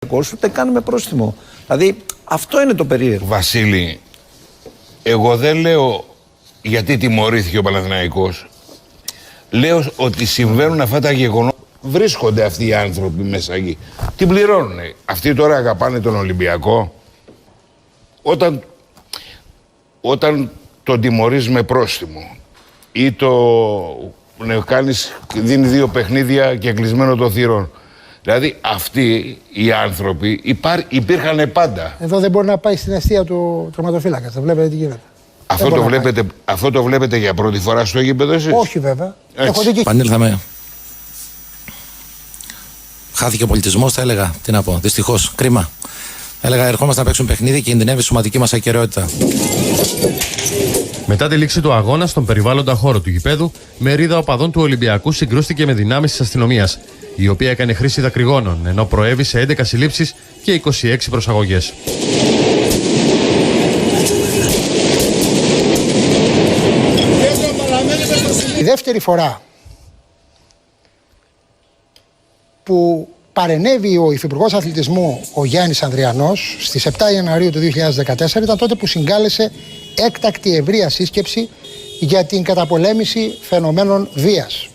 Ολυμπιακός, ούτε καν με πρόστιμο. Δηλαδή αυτό είναι το περίεργο. Βασίλη, εγώ δεν λέω γιατί τιμωρήθηκε ο Παναθηναϊκός. Λέω ότι συμβαίνουν αυτά τα γεγονότα. Βρίσκονται αυτοί οι άνθρωποι μέσα εκεί. Την πληρώνουν. Αυτοί τώρα αγαπάνε τον Ολυμπιακό. Όταν τον τιμωρείς με πρόστιμο ή δίνει 2 παιχνίδια και κλεισμένο το θυρών. Δηλαδή αυτοί οι άνθρωποι υπήρχαν πάντα. Εδώ δεν μπορεί να πάει στην αιστεία του τερματοφύλακα. Θα βλέπετε τι γίνεται. Αυτό το βλέπετε για πρώτη φορά στο γήπεδο εσείς? Όχι βέβαια. Επανήλθαμε. Χάθηκε ο πολιτισμός, θα έλεγα. Τι να πω. Δυστυχώς. Κρίμα. Έλεγα ερχόμαστε να παίξουμε παιχνίδι και κινδυνεύει η σωματική μας ακεραιότητα. Μετά τη λήξη του αγώνα, στον περιβάλλοντα χώρο του γηπέδου, μερίδα οπαδών του Ολυμπιακού συγκρούστηκε με δυνάμεις της αστυνομίας, η οποία έκανε χρήση δακρυγόνων, ενώ προέβη σε 11 συλλήψεις και 26 προσαγωγές. Η δεύτερη φορά που παρενέβη ο Υφυπουργός Αθλητισμού ο Γιάννης Ανδριανός στις 7 Ιανουαρίου του 2014 ήταν τότε που συγκάλεσε έκτακτη ευρεία σύσκεψη για την καταπολέμηση φαινομένων βίας.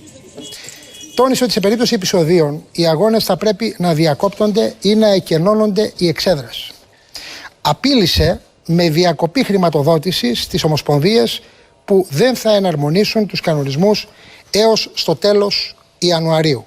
Τόνισε ότι σε περίπτωση επεισοδίων οι αγώνες θα πρέπει να διακόπτονται ή να εκενώνονται οι εξέδρες. Απείλησε με διακοπή χρηματοδότησης στις ομοσπονδίες που δεν θα εναρμονίσουν τους κανονισμούς έως στο τέλος Ιανουαρίου.